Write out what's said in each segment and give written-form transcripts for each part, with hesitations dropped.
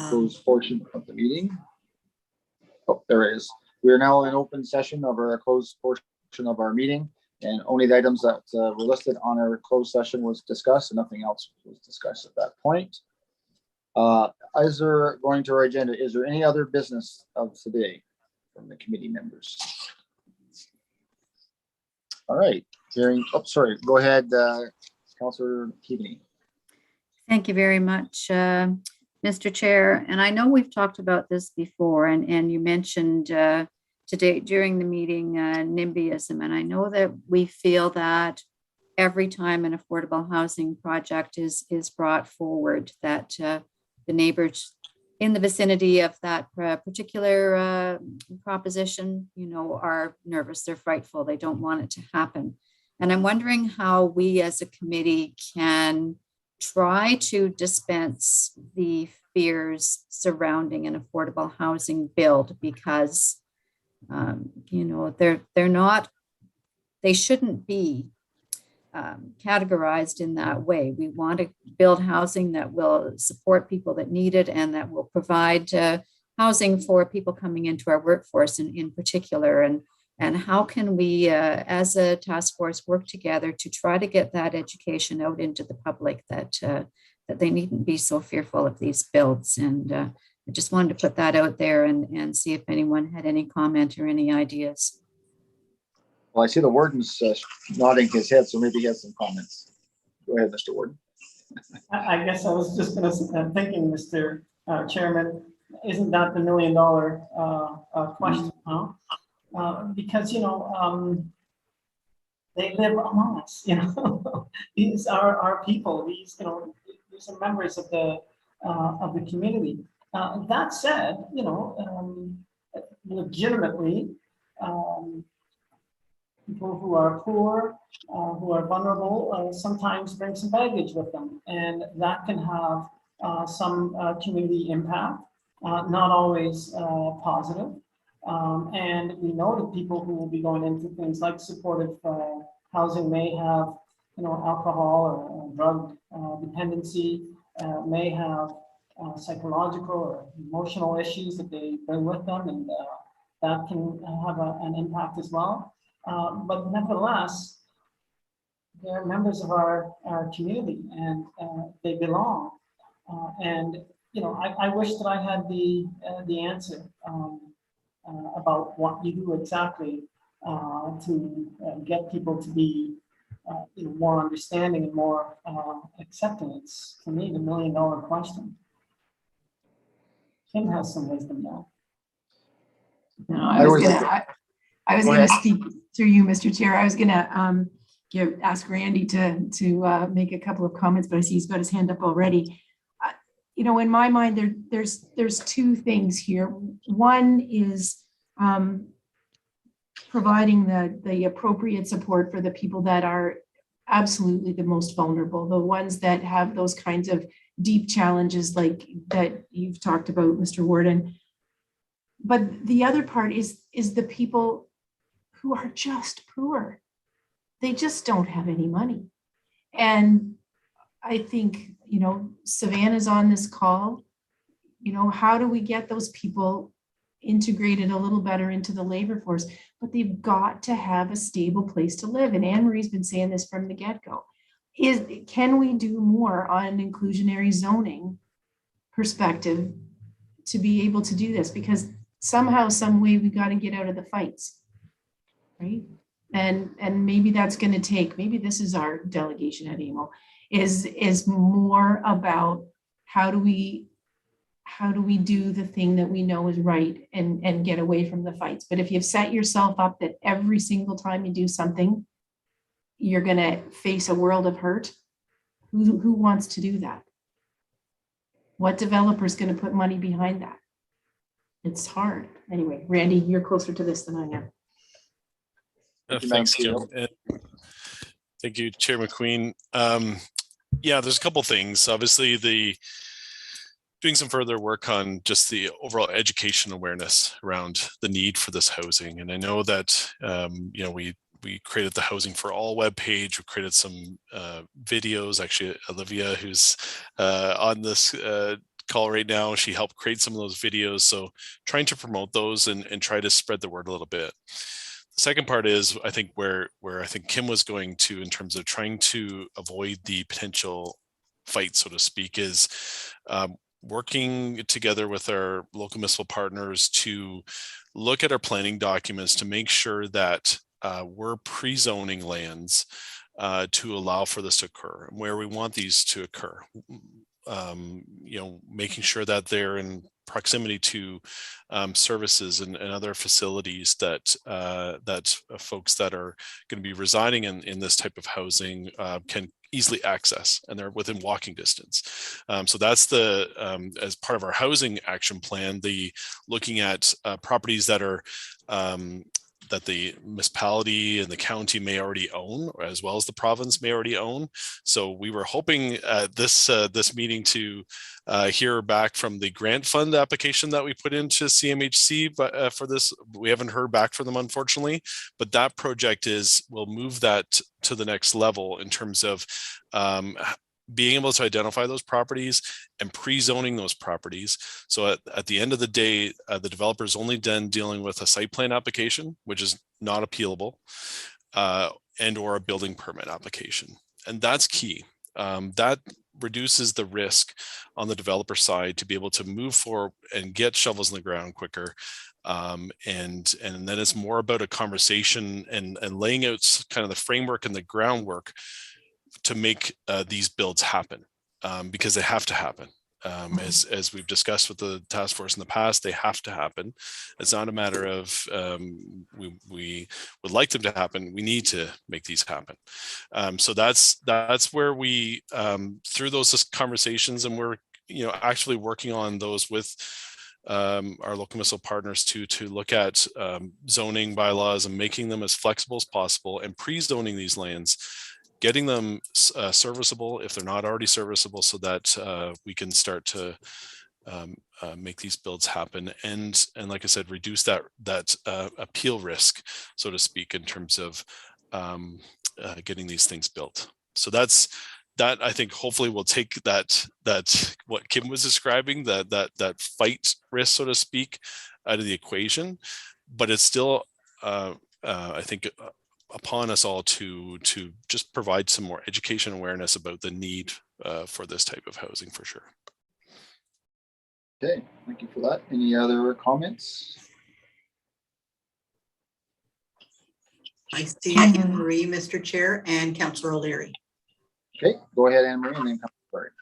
closed portion of the meeting. Oh, there it is. We are now in open session of our closed portion of our meeting, and only the items that were listed on our closed session was discussed, and nothing else was discussed at that point. As we're going to our agenda, is there any other business of today from the committee members? All right, hearing, oh, sorry, go ahead, Councillor Keaveney. Thank you very much, Mr. Chair. And I know we've talked about this before, and you mentioned today during the meeting NIMBYism. And I know that we feel that every time an affordable housing project is brought forward, that the neighbors in the vicinity of that particular proposition, you know, are nervous, they're frightful, they don't want it to happen. And I'm wondering how we as a committee can try to dispense the fears surrounding an affordable housing build, because you know, they shouldn't be categorized in that way. We want to build housing that will support people that need it, and that will provide housing for people coming into our workforce in particular. And how can we, as a task force, work together to try to get that education out into the public, that they needn't be so fearful of these builds. And I just wanted to put that out there and see if anyone had any comment or any ideas. Well, I see the warden's nodding his head, so maybe he has some comments. Go ahead, Mr. Warden. I guess I was just going to thinking, Mr. Chairman, isn't that the $1 million question? Huh? Because, you know, they live among us, you know. These are our people. These, you know, these are members of the community. That said, you know, legitimately, people who are poor, who are vulnerable, sometimes bring some baggage with them, and that can have some community impact, not always positive. And we know that people who will be going into things like supportive housing may have, you know, alcohol or drug dependency, may have psychological or emotional issues that they bring with them, and that can have an impact as well. But nevertheless, they're members of our community, and they belong. And you know, I wish that I had the answer about what you do exactly to get people to be you know, more understanding and more accepting. It's, for me, the $1 million question. Kim has some wisdom now. No, I was going to speak through you, Mr. Chair. I was going to ask Randy to make a couple of comments, but I see he's got his hand up already. You know, in my mind, there's two things here. One is providing the appropriate support for the people that are absolutely the most vulnerable, the ones that have those kinds of deep challenges like that you've talked about, Mr. Warden. But the other part is the people who are just poor. They just don't have any money. And I think, you know, Savannah's on this call. You know, how do we get those people integrated a little better into the labor force? But they've got to have a stable place to live. And Anne Marie's been saying this from the get-go. Can we do more on an inclusionary zoning perspective to be able to do this? Because somehow, some way, we got to get out of the fights, right? And maybe that's going to take, maybe this is our delegation at AMO, is more about how do we do the thing that we know is right and get away from the fights. But if you've set yourself up that every single time you do something, you're going to face a world of hurt, who wants to do that? What developer is going to put money behind that? It's hard. Anyway, Randy, you're closer to this than I am. Thanks, Kim. Thank you, Chair McQueen. Yeah, there's a couple things. Obviously, doing some further work on just the overall education awareness around the need for this housing. And I know that, you know, we created the Housing for All webpage. We created some videos. Actually, Olivia, who's on this call right now. She helped create some of those videos. So trying to promote those and try to spread the word a little bit. The second part is, I think, where I think Kim was going to in terms of trying to avoid the potential fight, so to speak, is working together with our local municipal partners to look at our planning documents to make sure that we're pre-zoning lands to allow for this to occur, and where we want these to occur. Making sure that they're in proximity to services and other facilities that folks that are going to be residing in this type of housing can easily access, and they're within walking distance. So that's the as part of our housing action plan, the looking at properties that are that the municipality and the county may already own, as well as the province may already own. So we were hoping this meeting to hear back from the grant fund application that we put into CMHC, but for this, we haven't heard back from them, unfortunately. But that project will move that to the next level in terms of being able to identify those properties and pre-zoning those properties. So at the end of the day, the developer is only then dealing with a site plan application, which is not appealable, and or a building permit application. And that's key. That reduces the risk on the developer side to be able to move forward and get shovels in the ground quicker. And then it's more about a conversation and laying out kind of the framework and the groundwork to make these builds happen, because they have to happen. As we've discussed with the task force in the past, they have to happen. It's not a matter of we would like them to happen. We need to make these happen. So that's where we through those conversations, and we're actually working on those with our local municipal partners to look at zoning bylaws and making them as flexible as possible, and pre-zoning these lands, getting them serviceable if they're not already serviceable, so that we can start to make these builds happen, and like I said, reduce that appeal risk, so to speak, in terms of getting these things built. So that I think hopefully will take that what Kim was describing, that fight risk, so to speak, out of the equation. But it's still I think upon us all to just provide some more education awareness about the need for this type of housing, for sure. Okay, thank you for that. Any other comments? I see Anne Marie, Mr. Chair, and Councillor O'Leary. Okay, go ahead, Anne Marie, and then Councillor.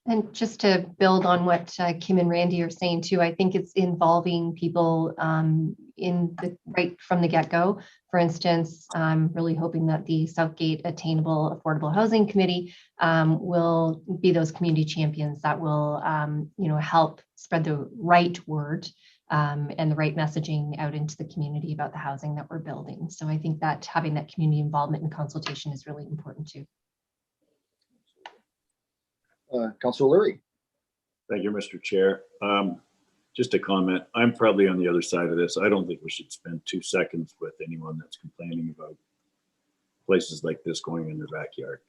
And just to build on what Kim and Randy are saying too, I think it's involving people right from the get-go. For instance, I'm really hoping that the Southgate Attainable Affordable Housing Committee will be those community champions that will help spread the right word and the right messaging out into the community about the housing that we're building. So I think that having that community involvement and consultation is really important too. Councillor O'Leary. Thank you, Mr. Chair. Just a comment. I'm probably on the other side of this. I don't think we should spend 2 seconds with anyone that's complaining about places like this going in their backyard.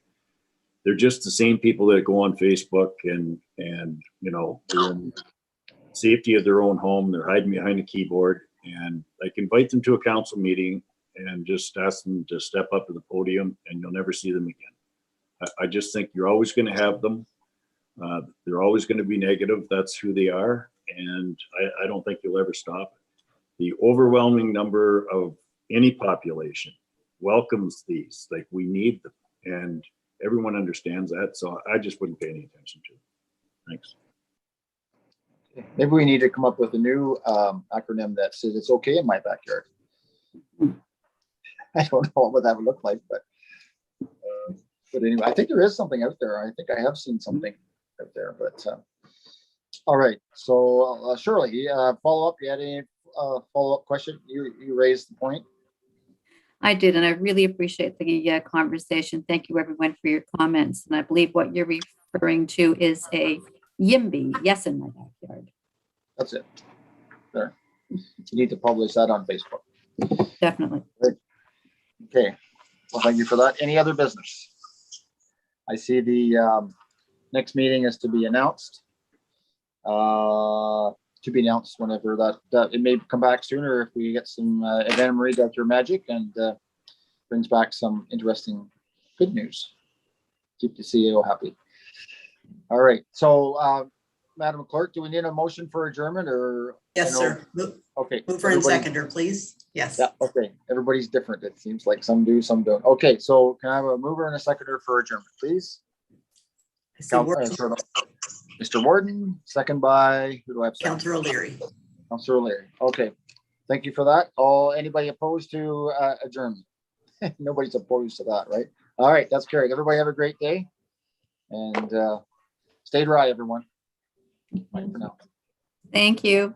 They're just the same people that go on Facebook and they're in safety of their own home. They're hiding behind a keyboard, and like invite them to a council meeting and just ask them to step up to the podium, and you'll never see them again. I just think you're always going to have them. They're always going to be negative. That's who they are. And I don't think you'll ever stop it. The overwhelming number of any population welcomes these. Like, we need them, and everyone understands that. So I just wouldn't pay any attention to it. Thanks. Maybe we need to come up with a new acronym that says it's okay in my backyard. I don't know what that would look like, but anyway, I think there is something out there. I think I have seen something out there, but all right. So Shirley, follow up. You had any follow-up question? You raised the point. I did, and I really appreciate the conversation. Thank you, everyone, for your comments. And I believe what you're referring to is a YIMBY, yes, in my backyard. That's it. There. You need to publish that on Facebook. Definitely. Okay. Well, thank you for that. Any other business? I see the next meeting is to be announced. To be announced whenever that it may come back sooner if we get some Anna Marie does her magic and brings back some interesting good news. Keep the CEO happy. All right. So, Madam Clerk, do we need a motion for adjournment or? Yes, I know- sir. Okay. Mover and everybody- seconder, please. Yes. Yeah, okay. Everybody's different. It seems like some do, some don't. Okay, so can I have a mover and a seconder for adjournment, please? I see Ward- Mr. Warden, second by, who do I have? second? Counselor O'Leary. Counselor O'Leary. Okay, thank you for that. Anybody opposed to adjournment? Nobody's opposed to that, right? All right, that's carried. Everybody have a great day. And stay dry, everyone. Bye for now. Thank you.